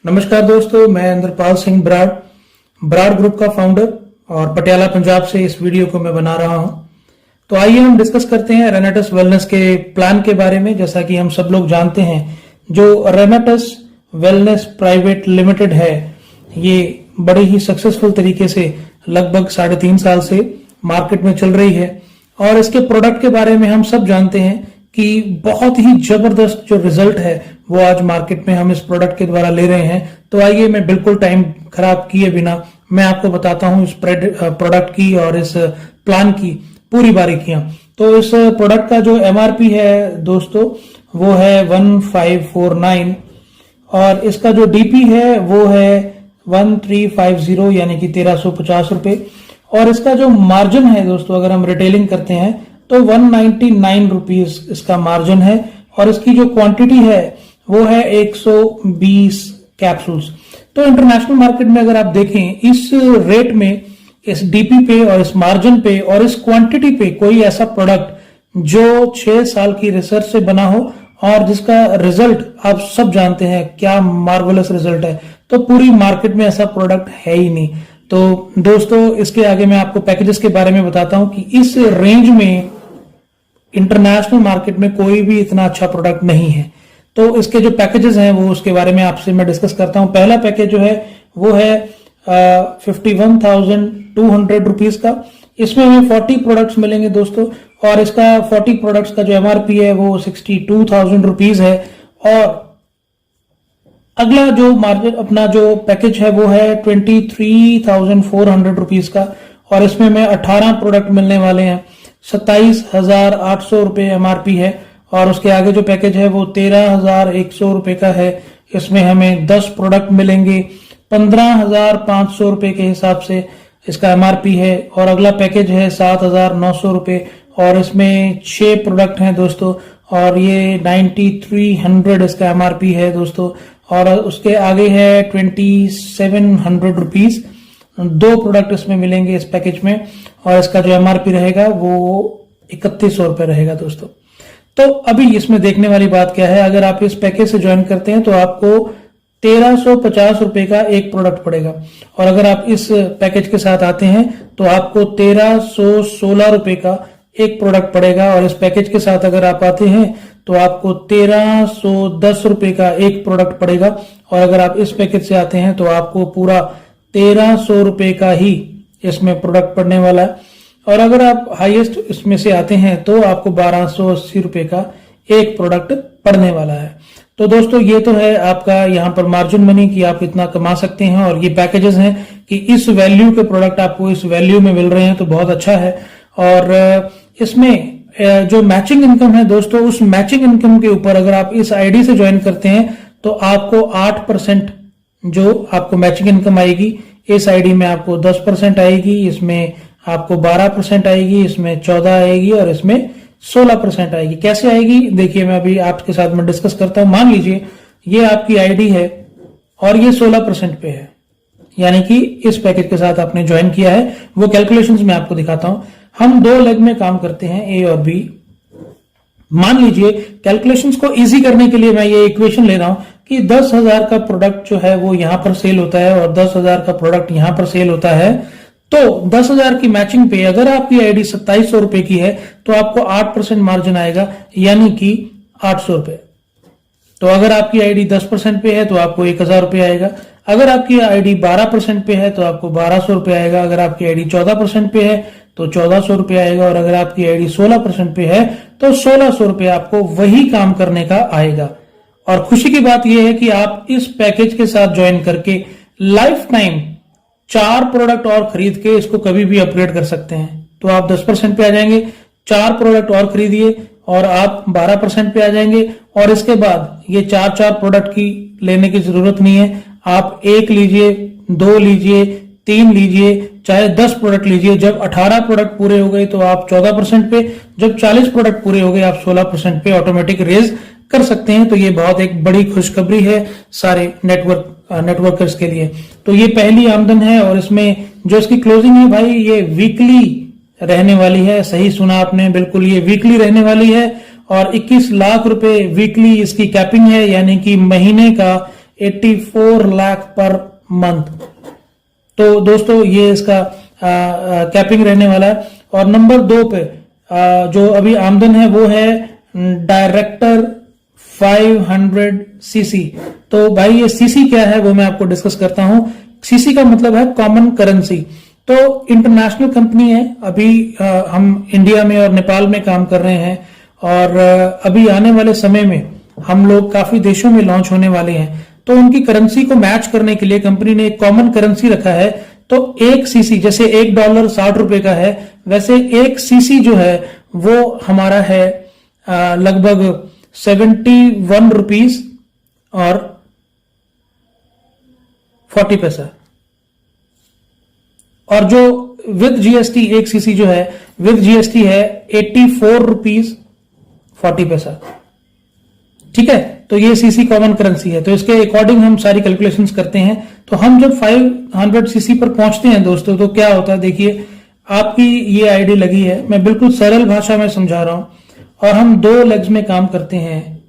नमस्कार दोस्तों, मैं इंद्रपाल सिंह ब्राड ग्रुप का फाउंडर और पटियाला पंजाब से इस वीडियो को मैं बना रहा हूं। तो आइए हम डिस्कस करते हैं रेनाटस वेलनेस के प्लान के बारे में। जैसा कि हम सब लोग जानते हैं, जो रेनाटस वेलनेस प्राइवेट लिमिटेड है, ये बड़े ही सक्सेसफुल तरीके से लगभग 3.5 साल से मार्केट में चल रही है और इसके प्रोडक्ट के बारे में हम सब जानते हैं कि बहुत ही जबरदस्त जो रिजल्ट है वो आज मार्केट में हम इस प्रोडक्ट के द्वारा ले रहे हैं। तो आइए, मैं बिल्कुल टाइम खराब किए बिना मैं आपको बताता हूं इस प्रोडक्ट की और इस प्लान की पूरी बारीकियां। तो इस प्रोडक्ट का जो एमआरपी है दोस्तों, वो है 1549 और इसका जो डीपी है वो है 1350 यानी कि 1350 रुपए। और इसका जो मार्जिन है दोस्तों, अगर हम रिटेलिंग करते हैं तो 199 रुपीज इसका मार्जिन है और इसकी जो क्वांटिटी है वो है 120 कैप्सूल्स। तो इंटरनेशनल मार्केट में अगर आप देखें, इस रेट में, इस डीपी पे और इस मार्जिन पे और इस क्वांटिटी पे कोई ऐसा प्रोडक्ट जो 6 साल की रिसर्च से बना हो और जिसका रिजल्ट आप सब जानते हैं क्या मार्वलस रिजल्ट है, तो पूरी मार्केट में ऐसा प्रोडक्ट है ही नहीं। तो दोस्तों, इसके आगे मैं आपको पैकेजेस के बारे में बताता हूं कि इस रेंज में इंटरनेशनल मार्केट में कोई भी इतना अच्छा प्रोडक्ट नहीं है। तो इसके जो पैकेजेस हैं वो उसके बारे में आपसे मैं डिस्कस करता हूं। पहला पैकेज जो है वो है 51,200 रुपीज का। इसमें हमें 40 प्रोडक्ट्स मिलेंगे दोस्तों और इसका 40 प्रोडक्ट्स का जो एमआरपी है वो 62,000 रुपीज है। और अगला जो मार्जिन अपना जो पैकेज है वो है 23,400 रुपीज का और इसमें में 18 प्रोडक्ट मिलने वाले हैं। 27,800 रुपए एमआरपी है और उसके आगे जो पैकेज है वो 13,100 रुपए का है। इसमें हमें 10 प्रोडक्ट मिलेंगे, 15,500 रुपए के हिसाब से इसका एमआरपी है। और अगला पैकेज है 7,900 रुपए और इसमें 6 प्रोडक्ट हैं दोस्तों और ये 9,300 इसका एमआरपी है दोस्तों। और उसके आगे है 2,700 रुपीज, 2 प्रोडक्ट इसमें मिलेंगे इस पैकेज में और इसका जो एमआरपी रहेगा वो 3,100 रुपए रहेगा दोस्तों। तो अभी इसमें देखने वाली बात क्या है, अगर आप इस पैकेज से ज्वाइन करते हैं तो आपको 1,350 रुपए का एक प्रोडक्ट पड़ेगा और अगर आप इस पैकेज के साथ आते हैं तो आपको 1,316 रुपए का एक प्रोडक्ट पड़ेगा। और इस पैकेज के साथ अगर आप आते हैं तो आपको 1,310 रुपए का एक प्रोडक्ट पड़ेगा और अगर आप इस पैकेज से आते हैं तो आपको पूरा 1,300 रुपए का ही इसमें प्रोडक्ट पड़ने वाला है। और अगर आप हाईएस्ट इसमें से आते हैं तो आपको 1,280 रुपए का एक प्रोडक्ट पड़ने वाला है। तो दोस्तों, ये तो है आपका यहाँ पर मार्जिन मनी कि आप इतना कमा सकते हैं और ये पैकेजेस हैं कि इस वैल्यू के प्रोडक्ट आपको इस वैल्यू में मिल रहे हैं, तो बहुत अच्छा है। और इसमें जो मैचिंग इनकम है दोस्तों, उस मैचिंग इनकम के ऊपर अगर आप इस आईडी से ज्वाइन करते हैं तो आपको 8% जो आपको मैचिंग इनकम आएगी, इस आईडी में आपको 10% आएगी, इसमें आपको 12% आएगी, इसमें 14 आएगी और इसमें 16% आएगी। कैसे आएगी देखिए, मैं अभी आपके साथ में डिस्कस करता हूं। मान लीजिए ये आपकी आईडी है और ये 16% पे है, यानी कि इस पैकेज के साथ आपने ज्वाइन किया है। वो कैलकुलेशंस मैं आपको दिखाता हूं। हम 2 लेग में काम करते हैं, ए और बी। मान लीजिए कैलकुलेशंस को इजी करने के लिए मैं ये इक्वेशन ले रहा हूं कि 10,000 का प्रोडक्ट जो है वो यहां पर सेल होता है और 10,000 का प्रोडक्ट यहां पर सेल होता है। तो 10,000 की मैचिंग पे अगर आपकी आईडी 2,700 रुपए की है तो आपको 8% मार्जिन आएगा, यानी कि 800 रुपए। तो अगर आपकी आईडी 10% पे है तो आपको 1,000 रुपए आएगा। अगर आपकी आईडी 12% पे है तो आपको 1,200 रुपए आएगा। अगर आपकी आईडी 14% पे है तो 1,400 रुपए आएगा और अगर आपकी आईडी 16% पे है तो 1,600 रुपए आपको वही काम करने का आएगा। और खुशी की बात यह है कि आप इस पैकेज के साथ ज्वाइन करके लाइफ टाइम 4 प्रोडक्ट और खरीद के इसको कभी भी अपग्रेड कर सकते हैं। तो आप 10% पे आ जाएंगे, 4 प्रोडक्ट और खरीदिए और आप 12% पे आ जाएंगे और इसके बाद ये 4 प्रोडक्ट की लेने की जरूरत नहीं है। आप 1 लीजिए, 2 लीजिए, 3 लीजिए, चाहे 10 प्रोडक्ट लीजिए। जब 18 प्रोडक्ट पूरे हो गए तो आप 14% पे, जब 40 प्रोडक्ट पूरे हो गए आप 16% पे ऑटोमेटिक रेज कर सकते हैं। तो ये बहुत एक बड़ी खुशखबरी है सारे नेटवर्कर्स के लिए। तो ये पहली आमदन है और इसमें जो इसकी क्लोजिंग है भाई, ये वीकली रहने वाली है। सही सुना आपने, बिल्कुल ये वीकली रहने वाली है और 21 लाख रुपए वीकली इसकी कैपिंग है, यानी कि महीने का 84 लाख पर मंथ। तो दोस्तों ये इसका कैपिंग रहने वाला है। और नंबर 2 पे जो अभी आमदन है वो है डायरेक्टर 500 सीसी। तो भाई ये सीसी क्या है वो मैं आपको डिस्कस करता हूं। सीसी का मतलब है कॉमन करेंसी। तो इंटरनेशनल कंपनी है, अभी हम इंडिया में और नेपाल में काम कर रहे हैं, और अभी आने वाले समय में हम लोग काफी देशों में लॉन्च होने वाले हैं। तो उनकी करेंसी को मैच करने के लिए कंपनी ने एक कॉमन करेंसी रखा है। तो एक सीसी, जैसे $1 ₹60 का है, वैसे एक सीसी जो है वो हमारा है लगभग 71 रुपीज और 40 पैसा। और जो विद जीएसटी एक सीसी जो है विद जीएसटी है 84 रुपीज 40 पैसा। ठीक है, तो ये सीसी कॉमन करेंसी है। तो इसके अकॉर्डिंग हम सारी कैलकुलेशंस करते हैं। तो हम जब 500 सीसी पर पहुंचते हैं दोस्तों, तो क्या होता है, देखिए आपकी ये आईडी लगी है, मैं बिल्कुल सरल भाषा में समझा रहा हूं, और हम 2 लेग्स में काम करते हैं।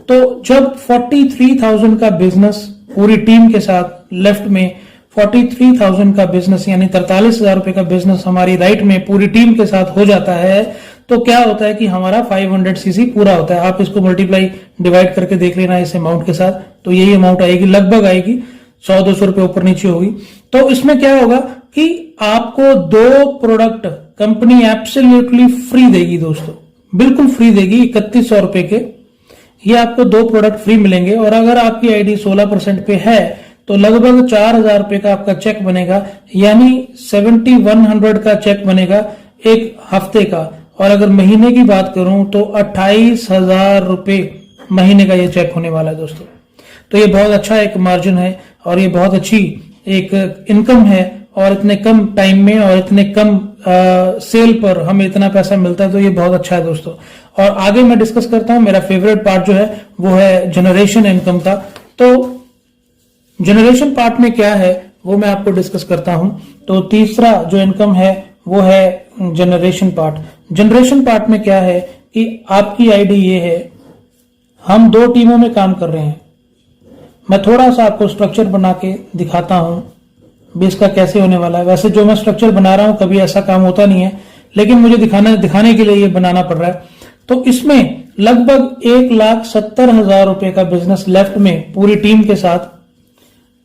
तो जब 43,000 का बिजनेस पूरी टीम के साथ, लेफ्ट में 43,000 का बिजनेस यानी 43,000 रुपए का बिजनेस हमारी राइट में पूरी टीम के साथ हो जाता है, तो क्या होता है कि हमारा 500 सीसी पूरा होता है। आप इसको मल्टीप्लाई डिवाइड करके देख लेना इस अमाउंट के साथ, तो यही अमाउंट आएगी, लगभग आएगी 100-200 रुपए ऊपर नीचे होगी। तो इसमें क्या होगा कि आपको 2 प्रोडक्ट कंपनी एब्सोल्युटली फ्री देगी दोस्तों, बिल्कुल फ्री देगी 3100 रुपए के। ये आपको 2 प्रोडक्ट फ्री मिलेंगे। और अगर आपकी आईडी 16% पे है तो लगभग 4,000 रुपए का आपका चेक बनेगा, यानी 7100 का चेक बनेगा एक हफ्ते का। और अगर महीने की बात करूं तो 28,000 रुपए महीने का ये चेक होने वाला है दोस्तों। तो ये बहुत अच्छा एक मार्जिन है और ये बहुत अच्छी एक इनकम है, और इतने कम टाइम में और इतने कम सेल पर हमें इतना पैसा मिलता है, तो ये बहुत अच्छा है दोस्तों। और आगे मैं डिस्कस करता हूं, मेरा फेवरेट पार्ट जो है वो है जनरेशन इनकम का। तो जनरेशन पार्ट में क्या है वो मैं आपको डिस्कस करता हूं। तो तीसरा जो इनकम है वो है जनरेशन पार्ट। जनरेशन पार्ट में क्या है कि आपकी आईडी ये है, हम 2 टीमों में काम कर रहे हैं। मैं थोड़ा सा आपको स्ट्रक्चर बना के दिखाता हूं भी इसका कैसे होने वाला है। वैसे जो मैं स्ट्रक्चर बना रहा हूं कभी ऐसा काम होता नहीं है, लेकिन मुझे दिखाने के लिए ये बनाना पड़ रहा है। तो इसमें लगभग 1,70,000 रुपए का बिजनेस लेफ्ट में पूरी टीम के साथ,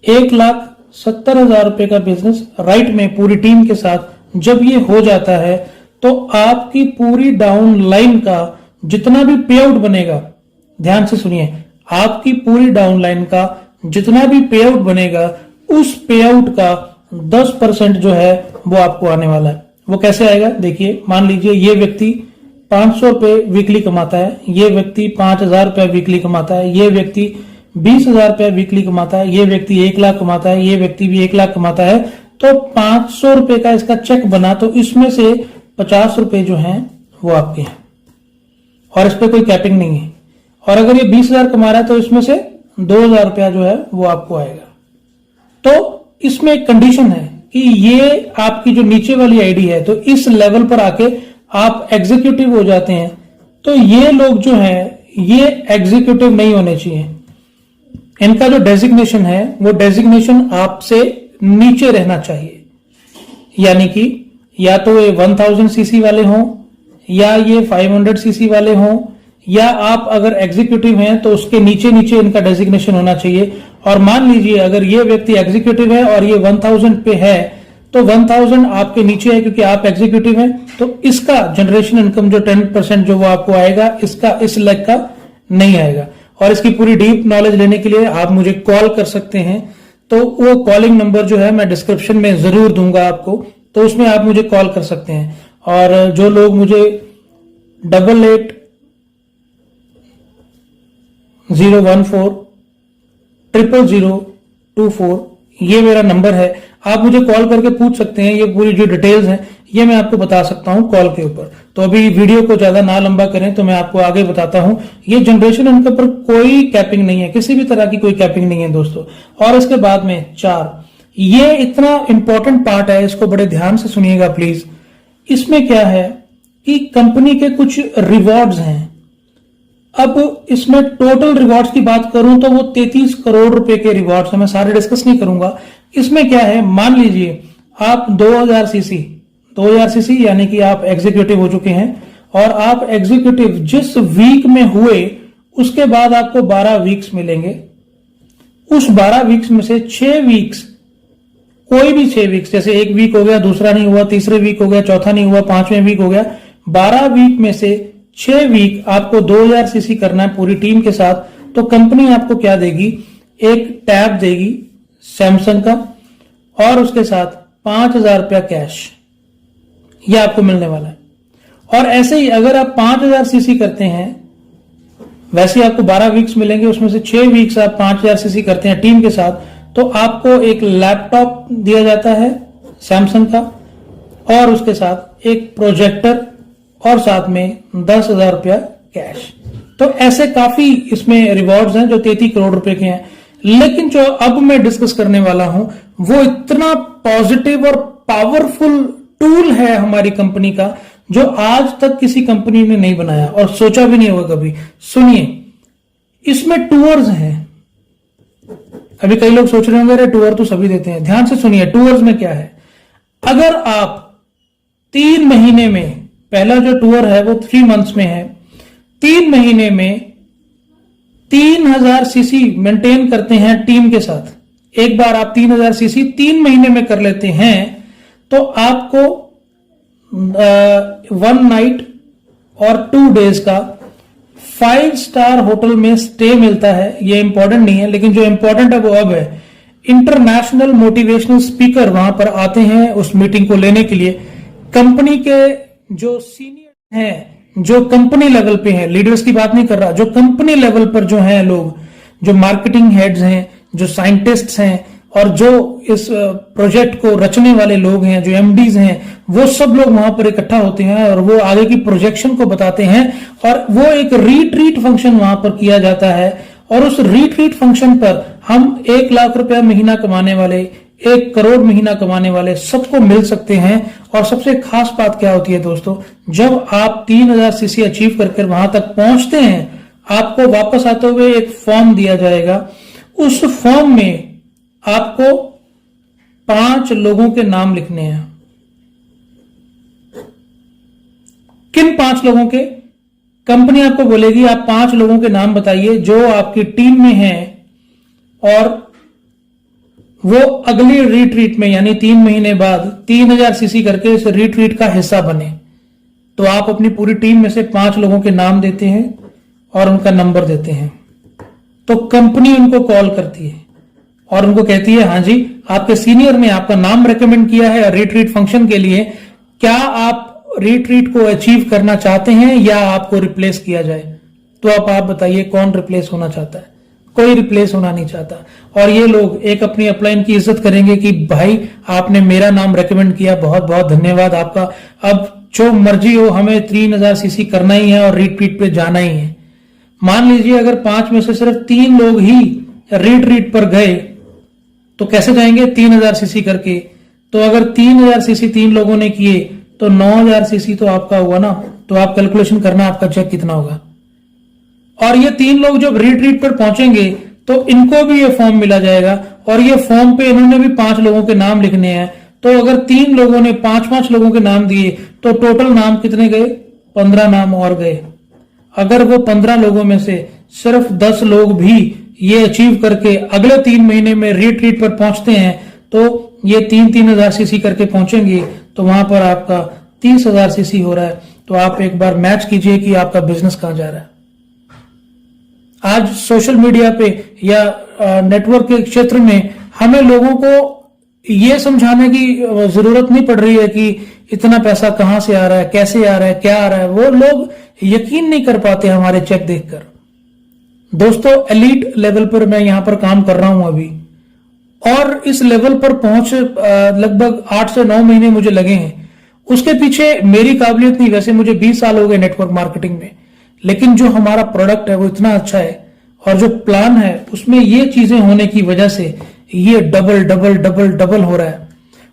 1,70,000 रुपए का बिजनेस राइट में पूरी टीम के साथ जब ये हो जाता है, तो आपकी पूरी डाउन लाइन का जितना भी पे आउट बनेगा, ध्यान से सुनिए, आपकी पूरी डाउन लाइन का जितना भी पे आउट बनेगा, उस पे आउट का 10% जो है वो आपको आने वाला है। वो कैसे आएगा, देखिए मान लीजिए ये व्यक्ति 500 रुपए वीकली कमाता है, ये व्यक्ति 5,000 रुपए वीकली कमाता है, ये व्यक्ति 20,000 रुपए वीकली कमाता है, ये व्यक्ति 1 लाख कमाता है, ये व्यक्ति भी 1 लाख कमाता है। तो 500 रुपए का इसका चेक बना, तो इसमें से 50 रुपए जो हैं वो आपके हैं, और इस पे कोई कैपिंग नहीं है। और अगर ये 20,000 कमा रहा है तो इसमें से 2,000 रुपया जो है वो आपको आएगा। तो इसमें एक कंडीशन है कि ये आपकी जो नीचे वाली आईडी है, तो इस लेवल पर आके आप एग्जीक्यूटिव हो जाते हैं। तो ये लोग जो हैं ये एग्जीक्यूटिव नहीं होने चाहिए। इनका जो डेजिग्नेशन है वो डेजिग्नेशन आपसे नीचे रहना चाहिए, यानी कि या तो ये 1000 सीसी वाले हों, या ये 500 सीसी वाले हों, या आप अगर एग्जीक्यूटिव हैं तो उसके नीचे नीचे इनका डेजिग्नेशन होना चाहिए। और मान लीजिए अगर ये व्यक्ति एग्जीक्यूटिव है और ये 1000 पे है, तो 1000 आपके नीचे है क्योंकि आप एग्जीक्यूटिव हैं, तो इसका जनरेशन इनकम जो 10% जो वो आपको आएगा, इसका इस लेग का नहीं आएगा। और इसकी पूरी डीप नॉलेज लेने के लिए आप मुझे कॉल कर सकते हैं। तो वो कॉलिंग नंबर जो है मैं डिस्क्रिप्शन में जरूर दूंगा आपको, तो उसमें आप मुझे कॉल कर सकते हैं। और जो लोग मुझे 88-014-00024 ये मेरा नंबर है, आप मुझे कॉल करके पूछ सकते हैं। ये पूरी जो डिटेल्स हैं ये मैं आपको बता सकता हूं कॉल के ऊपर। तो अभी वीडियो को ज्यादा ना लंबा करें तो मैं आपको आगे बताता हूं। ये जनरेशन इनकम पर कोई कैपिंग नहीं है, किसी भी तरह की कोई कैपिंग नहीं है दोस्तों। और इसके बाद में 4, ये इतना इंपॉर्टेंट पार्ट है, इसको बड़े ध्यान से सुनिएगा प्लीज। इसमें क्या है कि कंपनी के कुछ रिवॉर्ड्स हैं, अब इसमें टोटल रिवॉर्ड्स की बात करूं तो वो 33 करोड़ रुपए के रिवॉर्ड्स है। मैं सारे डिस्कस नहीं करूंगा। इसमें क्या है, मान लीजिए आप 2000 सीसी यानी कि आप एग्जीक्यूटिव हो चुके हैं, और आप एग्जीक्यूटिव जिस वीक में हुए उसके बाद आपको 12 वीक्स मिलेंगे। उस 12 वीक्स में से 6 वीक्स, कोई भी 6 वीक्स, जैसे एक वीक हो गया, दूसरा नहीं हुआ, तीसरे वीक हो गया, चौथा नहीं हुआ, 5वें वीक हो गया, 12 वीक में से 6 वीक आपको 2000 सीसी करना है पूरी टीम के साथ। तो कंपनी आपको क्या देगी, एक टैब देगी सैमसंग का, और उसके साथ 5000 रुपया कैश, यह आपको मिलने वाला है। और ऐसे ही अगर आप 5000 सीसी करते हैं, वैसे आपको 12 वीक्स मिलेंगे, उसमें से 6 वीक्स आप 5000 सीसी करते हैं टीम के साथ, तो आपको एक लैपटॉप दिया जाता है सैमसंग का, और उसके साथ एक प्रोजेक्टर, और साथ में 10,000 रुपया कैश। तो ऐसे काफी इसमें रिवॉर्ड्स हैं जो 33 करोड़ रुपए के हैं। लेकिन जो अब मैं डिस्कस करने वाला हूं वो इतना पॉजिटिव और पावरफुल टूल है हमारी कंपनी का, जो आज तक किसी कंपनी ने नहीं बनाया और सोचा भी नहीं होगा कभी। सुनिए, इसमें टूर्स हैं। अभी कई लोग सोच रहे होंगे अरे टूर तो सभी देते हैं। ध्यान से सुनिए, टूर्स में क्या है। अगर आप 3 महीने में, पहला जो टूर है वो 3 मंथ्स में है, 3 महीने में 3000 सीसी मेंटेन करते हैं टीम के साथ, एक बार आप 3000 सीसी 3 महीने में कर लेते हैं, तो आपको 1 नाइट और 2 डेज का 5 स्टार होटल में स्टे मिलता है। ये इंपॉर्टेंट नहीं है, लेकिन जो इंपॉर्टेंट है वो अब है, इंटरनेशनल मोटिवेशनल स्पीकर वहां पर आते हैं उस मीटिंग को लेने के लिए। कंपनी के जो सीनियर हैं, जो कंपनी लेवल पे हैं, लीडर्स की बात नहीं कर रहा, जो कंपनी लेवल पर जो हैं लोग, जो मार्केटिंग हेड्स हैं, जो साइंटिस्ट्स हैं, और जो इस प्रोजेक्ट को रचने वाले लोग हैं, जो एमडीज हैं, वो सब लोग वहां पर इकट्ठा होते हैं और वो आगे की प्रोजेक्शन को बताते हैं। और वो एक रीट्रीट फंक्शन वहां पर किया जाता है, और उस रीट्रीट फंक्शन पर हम 1 लाख रुपया महीना कमाने वाले, 1 करोड़ महीना कमाने वाले सबको मिल सकते हैं। और सबसे खास बात क्या होती है दोस्तों, जब आप 3000 सीसी अचीव करके वहां तक पहुंचते हैं, आपको वापस आते हुए एक फॉर्म दिया जाएगा। उस फॉर्म में आपको 5 लोगों के नाम लिखने हैं। किन 5 लोगों के? कंपनी आपको बोलेगी आप 5 लोगों के नाम बताइए जो आपकी टीम में हैं, और वो अगली रिट्रीट में यानी 3 महीने बाद 3000 सीसी करके इस रिट्रीट का हिस्सा बने। तो आप अपनी पूरी टीम में से 5 लोगों के नाम देते हैं और उनका नंबर देते हैं। तो कंपनी उनको कॉल करती है और उनको कहती है, हाँ जी, आपके सीनियर ने आपका नाम रेकमेंड किया है रिट्रीट फंक्शन के लिए, क्या आप रिट्रीट को अचीव करना चाहते हैं या आपको रिप्लेस किया जाए? तो आप बताइए कौन रिप्लेस होना चाहता है? कोई रिप्लेस होना नहीं चाहता। और ये लोग एक अपनी अपलाइन की इज्जत करेंगे कि भाई आपने मेरा नाम रेकमेंड किया, बहुत बहुत धन्यवाद आपका, अब जो मर्जी हो हमें 3000 सीसी करना ही है और रिट्रीट पे जाना ही है। मान लीजिए अगर 5 में से सिर्फ 3 लोग ही रिट्रीट पर गए तो कैसे जाएंगे 3000 सीसी करके? तो अगर 3000 सीसी 3 लोगों ने किए तो 9000 सीसी तो आपका हुआ ना। तो आप कैलकुलेशन करना आपका चेक कितना होगा। और ये 3 लोग जब रिट्रीट पर पहुंचेंगे तो इनको भी ये फॉर्म मिला जाएगा, और ये फॉर्म पे इन्होंने भी 5 लोगों के नाम लिखने हैं। तो अगर 3 लोगों ने 5-5 लोगों के नाम दिए तो टोटल नाम कितने गए? 15 नाम और गए। अगर वो 15 लोगों में से सिर्फ 10 लोग भी ये अचीव करके अगले 3 महीने में रिट्रीट पर पहुंचते हैं, तो ये 3000 सीसी करके पहुंचेंगे, तो वहां पर आपका 30,000 सीसी हो रहा है। तो आप एक बार मैच कीजिए कि आपका बिजनेस कहां जा रहा है। आज सोशल मीडिया पे या नेटवर्क के क्षेत्र में हमें लोगों को ये समझाने की जरूरत नहीं पड़ रही है कि इतना पैसा कहां से आ रहा है, कैसे आ रहा है, क्या आ रहा है। वो लोग यकीन नहीं कर पाते हमारे चेक देखकर। दोस्तों, एलीट लेवल पर मैं यहां पर काम कर रहा हूं अभी, और इस लेवल पर पहुंच लगभग 8 से 9 महीने मुझे लगे हैं। उसके पीछे मेरी काबिलियत नहीं, वैसे मुझे 20 साल हो गए नेटवर्क मार्केटिंग में, लेकिन जो हमारा प्रोडक्ट है वो इतना अच्छा है और जो प्लान है उसमें ये चीजें होने की वजह से ये डबल डबल डबल डबल हो रहा है।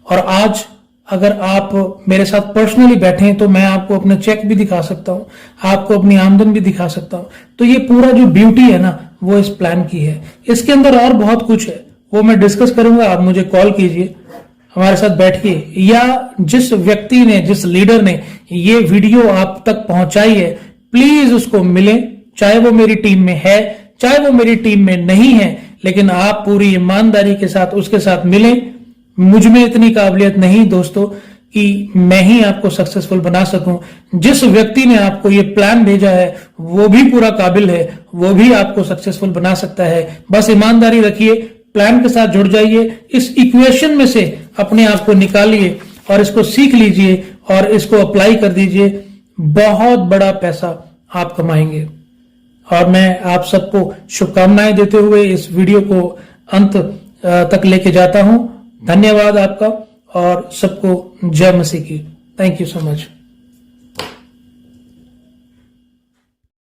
और आज अगर आप मेरे साथ पर्सनली बैठे हैं तो मैं आपको अपना चेक भी दिखा सकता हूं, आपको अपनी आमदन भी दिखा सकता हूं। तो ये पूरा जो ब्यूटी है ना वो इस प्लान की है। इसके अंदर और बहुत कुछ है, वो मैं डिस्कस करूंगा। आप मुझे कॉल कीजिए, हमारे साथ बैठिए, या जिस व्यक्ति ने, जिस लीडर ने ये वीडियो आप तक पहुंचाई है, प्लीज उसको मिले, चाहे वो मेरी टीम में है चाहे वो मेरी टीम में नहीं है, लेकिन आप पूरी ईमानदारी के साथ उसके साथ मिलें। मुझ में इतनी काबिलियत नहीं दोस्तों कि मैं ही आपको सक्सेसफुल बना सकूं। जिस व्यक्ति ने आपको ये प्लान भेजा है वो भी पूरा काबिल है, वो भी आपको सक्सेसफुल बना सकता है। बस ईमानदारी रखिए, प्लान के साथ जुड़ जाइए, इस इक्वेशन में से अपने आप को निकालिए और इसको सीख लीजिए और इसको अप्लाई कर दीजिए। बहुत बड़ा पैसा आप कमाएंगे। और मैं आप सबको शुभकामनाएं देते हुए इस वीडियो को अंत तक लेके जाता हूं। धन्यवाद आपका और सबको जय मसीह की। Thank you so much.